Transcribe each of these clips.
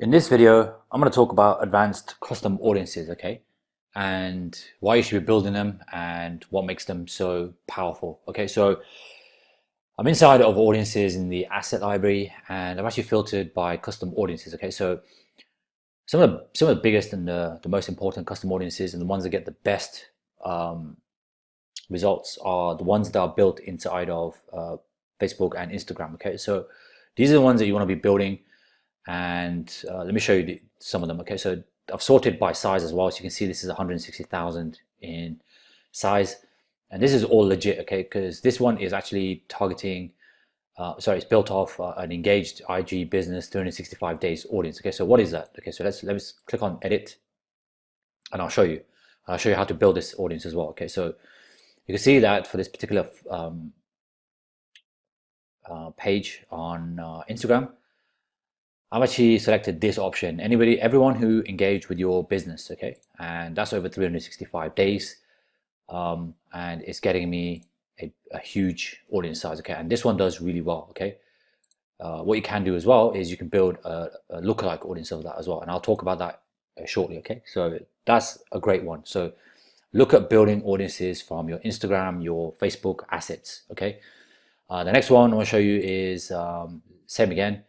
In this video, I'm going to talk about advanced custom audiences, okay? And why you should be building them and what makes them so powerful, okay? So I'm inside of audiences in the asset library and I've actually filtered by custom audiences, okay? So some of the biggest and the most important custom audiences and the ones that get the best um, results are the ones that are built inside of Facebook and Instagram, okay? So these are the ones that you want to be building, and let me show you some of them. Okay, so I've sorted by size as well, so you can see this is 160,000 in size, and this is all legit, okay, because this one is actually targeting it's built off an engaged IG business 365 days audience. Okay, so what is that? Okay, so let's click on edit and I'll show you how to build this audience as well. Okay, so you can see that for this particular page on Instagram, I've actually selected this option. Everyone who engaged with your business, okay? And that's over 365 days. And it's getting me a huge audience size, okay? And this one does really well, okay? What you can do as well is you can build a lookalike audience of that as well. And I'll talk about that shortly, okay? So that's a great one. So look at building audiences from your Instagram, your Facebook assets, okay? The next one I want to show you is same again.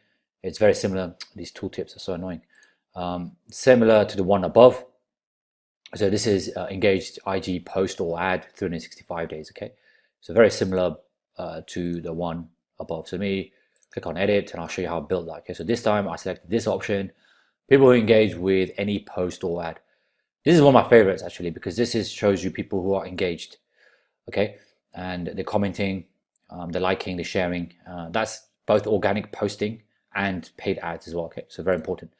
It's very similar. These tooltips are so annoying. Similar to the one above. So this is engaged IG post or ad 365 days. Okay, so very similar to the one above. So let me click on edit and I'll show you how I built that. Okay, so this time I selected this option. People who engage with any post or ad. This is one of my favorites actually because shows you people who are engaged. Okay, and they're commenting, they're liking, they're sharing. That's both organic posting and paid ads as well. Okay, so very important.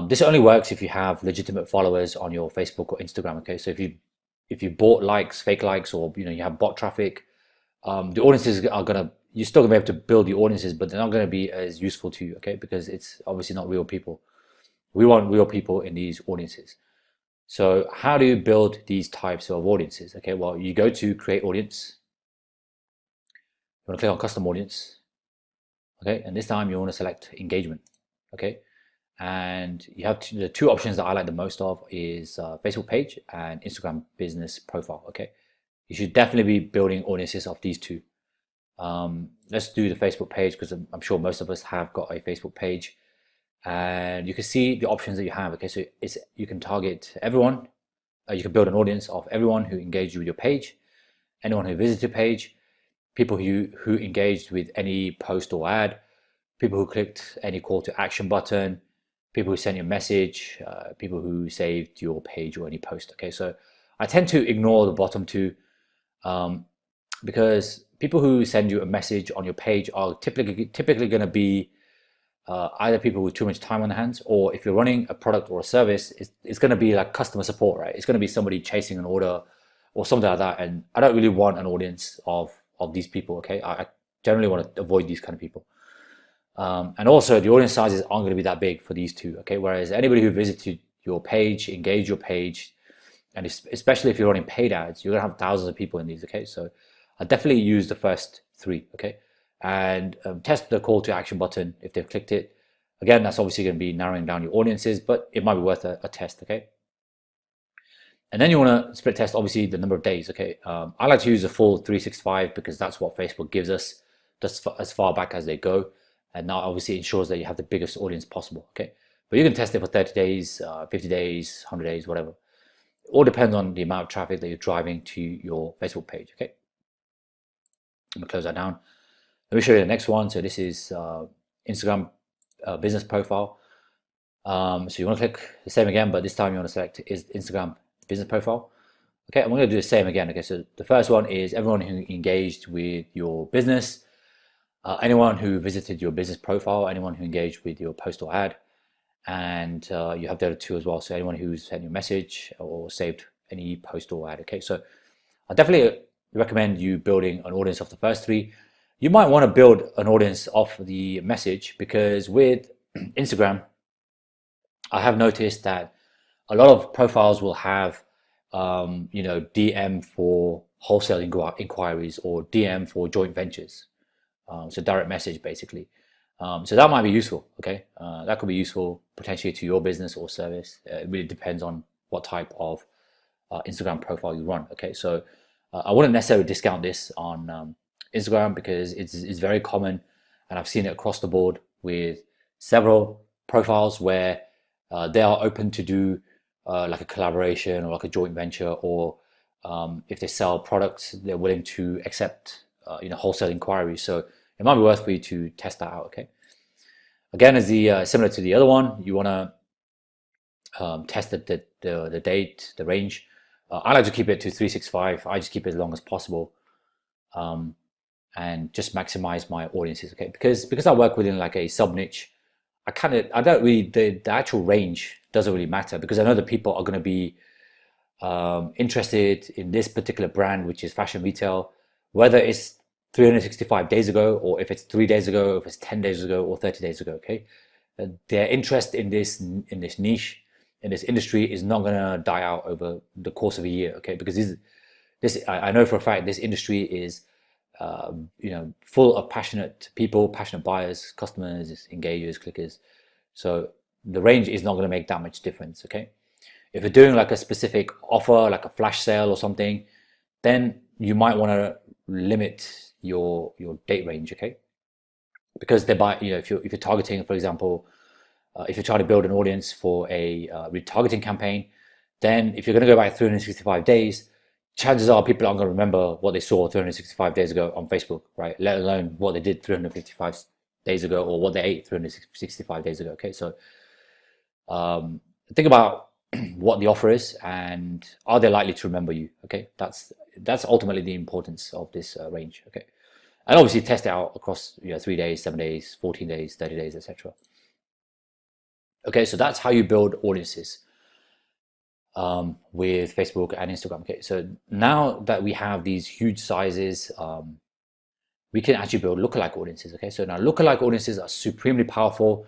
This only works if you have legitimate followers on your Facebook or Instagram. Okay, so if you bought likes, fake likes, or you have bot traffic, the audiences are gonna you're still gonna be able to build the audiences, but they're not gonna be as useful to you. Okay, because it's obviously not real people. We want real people in these audiences. So how do you build these types of audiences? Okay, well you go to create audience. You want to click on custom audience. Okay, and this time you want to select engagement. Okay, and you have the two options that I like the most of is Facebook page and Instagram business profile. Okay, you should definitely be building audiences of these two. Let's do the Facebook page because I'm sure most of us have got a Facebook page, and you can see the options that you have. Okay, so you can target everyone. You can build an audience of everyone who engaged with your page, anyone who visited your page, people who engaged with any post or ad, people who clicked any call to action button, people who sent you a message, people who saved your page or any post. Okay, so I tend to ignore the bottom two because people who send you a message on your page are typically going to be either people with too much time on their hands, or if you're running a product or a service, it's going to be like customer support, right? It's going to be somebody chasing an order or something like that. And I don't really want an audience of these people. Okay, I generally want to avoid these kind of people. And also the audience sizes aren't going to be that big for these two. Okay, whereas anybody who visited your page, engaged your page, and especially if you're running paid ads, you're going to have thousands of people in these. Okay, so I definitely use the first three. Okay, and test the call to action button if they've clicked it. Again, that's obviously going to be narrowing down your audiences, but it might be worth a test. Okay, and then you want to split test obviously the number of days. Okay, I like to use a full 365 because that's what Facebook gives us, just as far back as they go, and now obviously ensures that you have the biggest audience possible. Okay, but you can test it for 30 days, 50 days, 100 days, whatever. It all depends on the amount of traffic that you're driving to your Facebook page. Okay, I'm gonna close that down. Let me show you the next one. So this is Instagram business profile. So you want to click the same again, but this time you want to select is Instagram business profile. Okay, I'm going to do the same again. Okay, so the first one is everyone who engaged with your business, anyone who visited your business profile, anyone who engaged with your post or ad, and you have the other two as well. So anyone who's sent you a message or saved any post or ad. Okay, so I definitely recommend you building an audience of the first three. You might want to build an audience off the message because with Instagram, I have noticed that a lot of profiles will have, DM for wholesale inquiries or DM for joint ventures. So direct message basically. So that might be useful, okay? That could be useful potentially to your business or service. It really depends on what type of Instagram profile you run, okay? So I wouldn't necessarily discount this on Instagram because it's very common, and I've seen it across the board with several profiles where they are open to do like a collaboration or like a joint venture, or if they sell products, they're willing to accept wholesale inquiries. So it might be worth for you to test that out, okay? Again, as the similar to the other one, you want to test the date, the range. I like to keep it to 365. I just keep it as long as possible, and just maximize my audiences, okay? Because I work within like a sub niche, I don't really the actual range doesn't really matter, because I know that people are going to be interested in this particular brand, which is fashion retail, whether it's 365 days ago, or if it's 3 days ago, if it's 10 days ago, or 30 days ago, okay? Their interest in this niche, in this industry, is not going to die out over the course of a year, okay? Because I know for a fact this industry is full of passionate people, passionate buyers, customers, engagers, clickers. So the range is not going to make that much difference, okay? If you're doing like a specific offer, like a flash sale or something, then you might want to limit your date range, okay? Because they buy, if you're targeting, for example, if you're trying to build an audience for a retargeting campaign, then if you're going to go back 365 days, chances are people aren't going to remember what they saw 365 days ago on Facebook, right? Let alone what they did 355 days ago, or what they ate 365 days ago, okay? So think about what the offer is, and are they likely to remember you, okay? That's ultimately the importance of this range, okay? And obviously test it out across 3 days, 7 days, 14 days, 30 days, etc. Okay, so that's how you build audiences with Facebook and Instagram. Okay, so now that we have these huge sizes, we can actually build lookalike audiences. Okay, so now lookalike audiences are supremely powerful.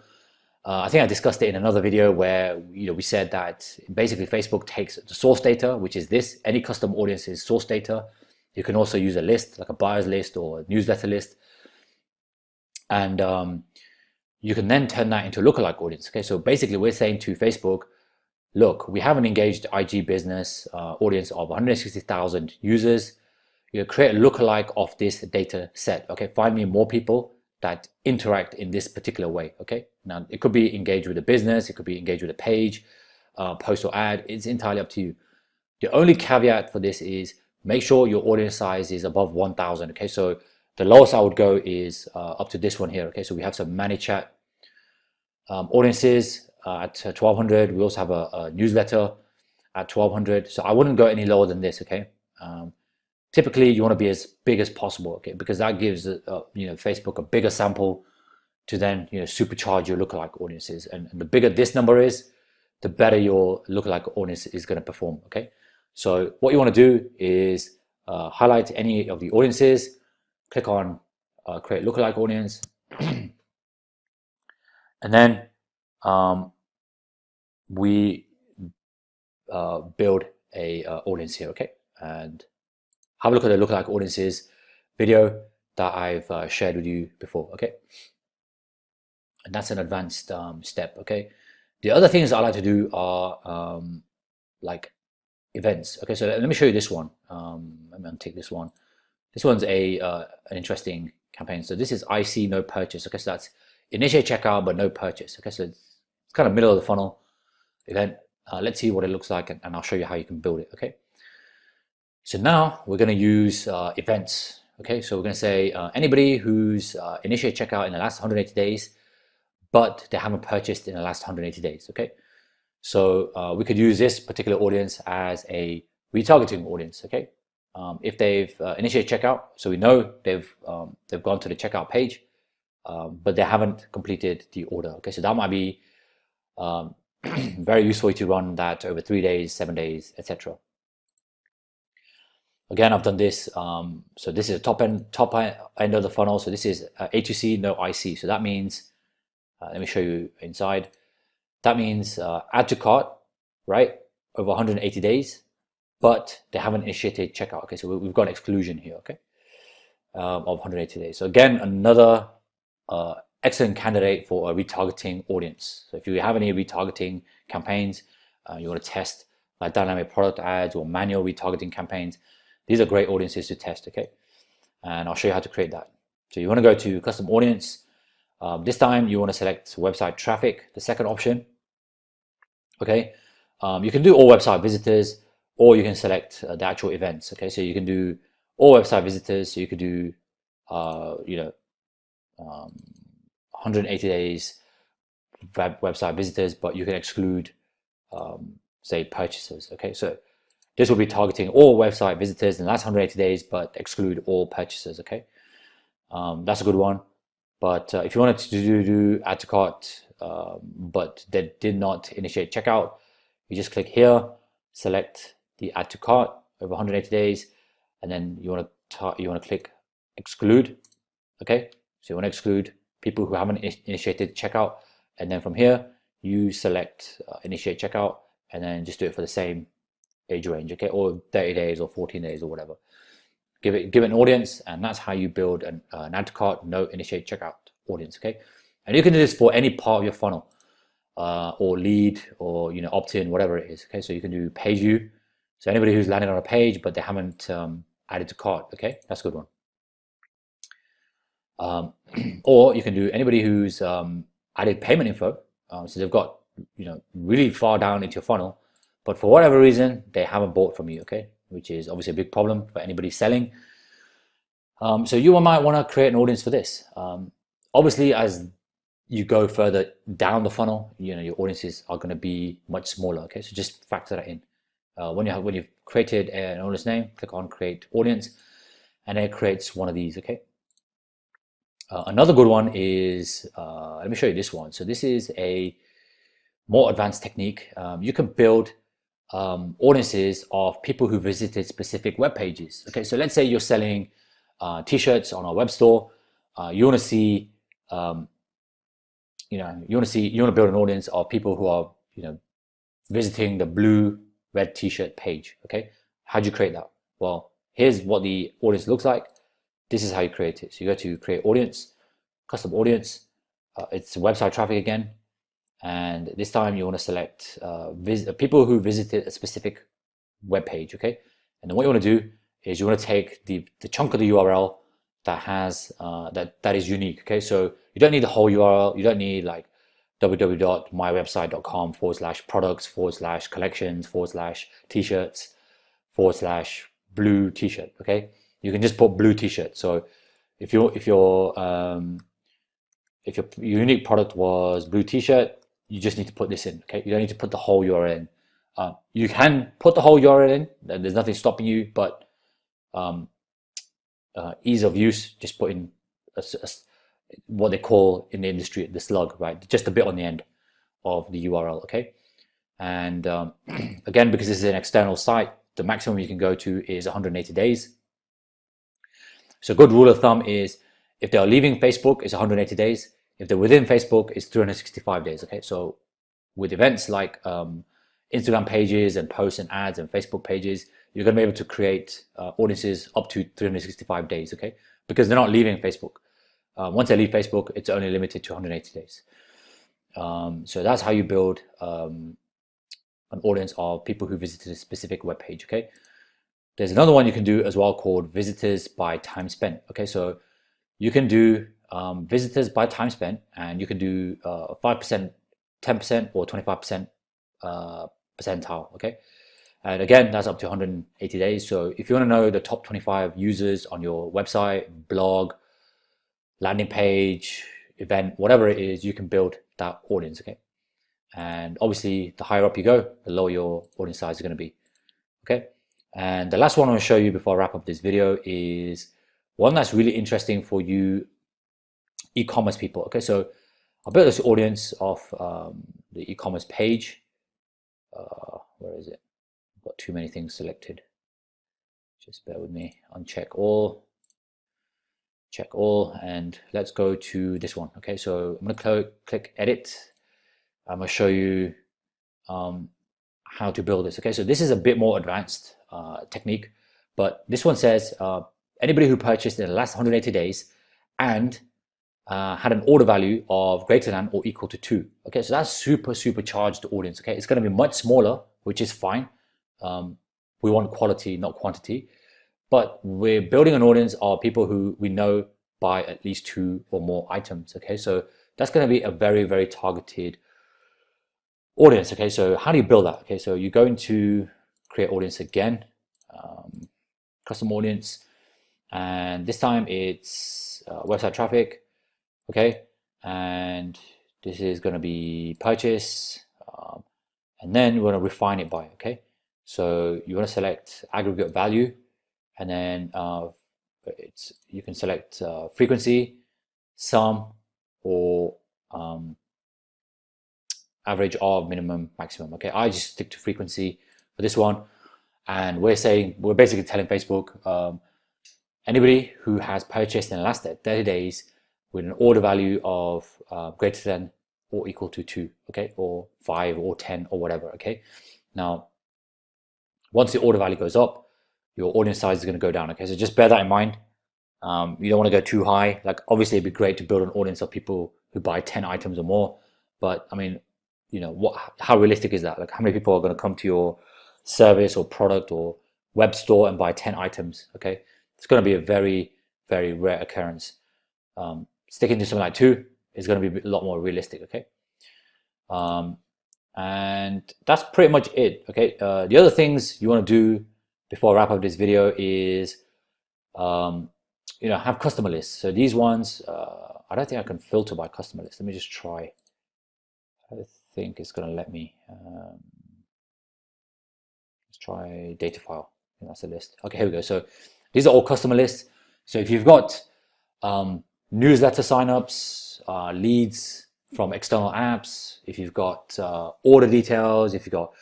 I think I discussed it in another video where we said that basically Facebook takes the source data, which is this, any custom audience's source data. You can also use a list, like a buyer's list or a newsletter list, and you can then turn that into a lookalike audience. Okay, so basically we're saying to Facebook, look, we have an engaged IG business audience of 160,000 users. You create a lookalike of this data set. Okay, find me more people that interact in this particular way. Okay, now it could be engaged with a business, it could be engaged with a page, post or ad. It's entirely up to you. The only caveat for this is make sure your audience size is above 1,000. Okay, so the lowest I would go is up to this one here. Okay, so we have some ManyChat audiences at 1,200. We also have a newsletter at 1,200. So I wouldn't go any lower than this. Okay. Typically, you want to be as big as possible. Okay, because that gives Facebook a bigger sample to then supercharge your lookalike audiences. And the bigger this number is, the better your lookalike audience is going to perform. Okay. So what you want to do is highlight any of the audiences, click on create lookalike audience, and then we build a audience here, okay? And have a look at the lookalike audiences video that I've shared with you before, okay? And that's an advanced step, okay? The other things I like to do are like events, okay? So let me show you this one. Let me untick this one. This one's an interesting campaign. So this is I see no purchase, okay? So that's initiate checkout but no purchase, okay? So it's kind of middle of the funnel event. Let's see what it looks like, and I'll show you how you can build it, okay? So now we're going to use events, okay? So we're going to say anybody who's initiate checkout in the last 180 days, but they haven't purchased in the last 180 days, okay? So we could use this particular audience as a retargeting audience, okay? If they've initiated checkout, so we know they've gone to the checkout page, but they haven't completed the order, okay? So that might be very useful to run that over 3 days, 7 days, etc. Again, I've done this. So this is the top end of the funnel. So this is A2C, no IC. So that means, let me show you inside. That means add to cart, right? Over 180 days, but they haven't initiated checkout. Okay, so we've got an exclusion here, okay, of 180 days. So again, another excellent candidate for a retargeting audience. So if you have any retargeting campaigns, you want to test like dynamic product ads or manual retargeting campaigns, these are great audiences to test, okay? And I'll show you how to create that. So you want to go to custom audience. This time you want to select website traffic, the second option, okay? You can do all website visitors, or you can select the actual events, okay? So you can do all website visitors, so you could do, 180 days website visitors, but you can exclude, say, purchasers, okay? So this will be targeting all website visitors in the last 180 days, but exclude all purchasers, okay? That's a good one. But if you wanted to do add to cart, but they did not initiate checkout, you just click here, select the add to cart over 180 days, and then you want to click exclude, okay? So you want to exclude people who haven't initiated checkout, and then from here you select initiate checkout, and then just do it for the same age range, okay, or 30 days or 14 days or whatever. Give it an audience, and that's how you build an add to cart, no initiate checkout audience, okay? And you can do this for any part of your funnel, or lead, or opt-in, whatever it is, okay? So you can do page view, so anybody who's landed on a page but they haven't added to cart, okay, that's a good one. Or you can do anybody who's added payment info, so they've got really far down into your funnel, but for whatever reason they haven't bought from you, okay, which is obviously a big problem for anybody selling. So you might want to create an audience for this. Obviously, as you go further down the funnel, your audiences are going to be much smaller, okay, so just factor that in. When you've created an audience name, click on create audience, and it creates one of these, okay. Another good one is, let me show you this one. So this is a more advanced technique. You can build audiences of people who visited specific web pages. Okay, so let's say you're selling t-shirts on our web store. You want to see, you want to build an audience of people who are, visiting the blue red t-shirt page. Okay, how do you create that? Well, here's what the audience looks like. This is how you create it. So you go to create audience, custom audience. It's website traffic again. And this time you want to select people who visited a specific web page, okay? And then what you want to do is you want to take the chunk of the URL that has that is unique, okay? So you don't need the whole URL. You don't need like www.mywebsite.com/products/collections/t-shirts/blue t-shirt, okay? You can just put blue t-shirt. So if your unique product was blue t-shirt, you just need to put this in, okay? You don't need to put the whole URL in. You can put the whole URL in, there's nothing stopping you, but ease of use, just put in what they call in the industry the slug, right? Just a bit on the end of the URL, okay? And again, because this is an external site, the maximum you can go to is 180 days. So a good rule of thumb is if they are leaving Facebook, it's 180 days. If they're within Facebook, it's 365 days, okay? So with events like Instagram pages and posts and ads and Facebook pages, you're going to be able to create audiences up to 365 days, okay? Because they're not leaving Facebook. Once they leave Facebook, it's only limited to 180 days. So that's how you build an audience of people who visited a specific web page, okay? There's another one you can do as well called visitors by time spent, okay? So you can do visitors by time spent, and you can do 5%, 10%, or 25% percentile, okay? And again, that's up to 180 days. So if you want to know the top 25 users on your website, blog, landing page, event, whatever it is, you can build that audience, okay? And obviously, the higher up you go, the lower your audience size is going to be, okay? And the last one I want to show you before I wrap up this video is one that's really interesting for you e-commerce people, okay? So I built this audience of the e-commerce page. Where is it? I've got too many things selected. Just bear with me. Uncheck all. Check all, and let's go to this one, okay? So I'm going to click edit. I'm going to show you how to build this, okay? So this is a bit more advanced technique, but this one says anybody who purchased in the last 180 days and had an order value of greater than or equal to 2. Okay, so that's super charged audience. Okay, it's going to be much smaller, which is fine. We want quality, not quantity. But we're building an audience of people who we know buy at least 2 or more items. Okay, so that's going to be a very targeted audience. Okay, so how do you build that? Okay, so you go into create audience again, custom audience, and this time it's website traffic. Okay, and this is going to be purchase, and then we're going to refine it by. Okay, so you want to select aggregate value, and then you can select frequency, sum, or average of, minimum, maximum. Okay, I just stick to frequency for this one, and we're basically telling Facebook, anybody who has purchased in the last 30 days with an order value of greater than or equal to 2, okay, or 5 or 10 or whatever. Okay, now once the order value goes up, your audience size is going to go down. Okay, so just bear that in mind. You don't want to go too high. Like, obviously it'd be great to build an audience of people who buy 10 items or more, but I mean, you know, how realistic is that? Like, how many people are going to come to your service or product or web store and buy 10 items? Okay, it's going to be a very rare occurrence. Sticking to something like 2 is going to be a lot more realistic. Okay, and that's pretty much it. Okay, the other things you want to do before I wrap up this video is you know, have customer lists. So these ones, I don't think I can filter by customer list. Let me just try. I think it's going to let me. Let's try data file. That's a list. Okay, here we go. So these are all customer lists. So if you've got newsletter signups, leads from external apps, if you've got order details, if you've got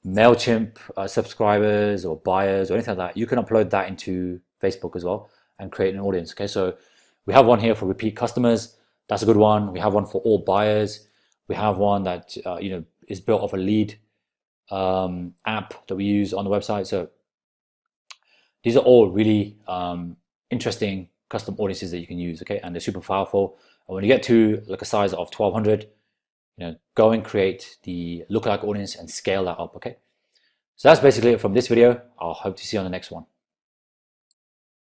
MailChimp subscribers or buyers or anything like that, you can upload that into Facebook as well and create an audience. Okay, so we have one here for repeat customers. That's a good one. We have one for all buyers. We have one that you know, is built off a lead app that we use on the website. So these are all really interesting custom audiences that you can use. Okay, and they're super powerful. And when you get to like a size of 1200, you know, go and create the lookalike audience and scale that up. Okay, so that's basically it from this video. I'll hope to see you on the next one.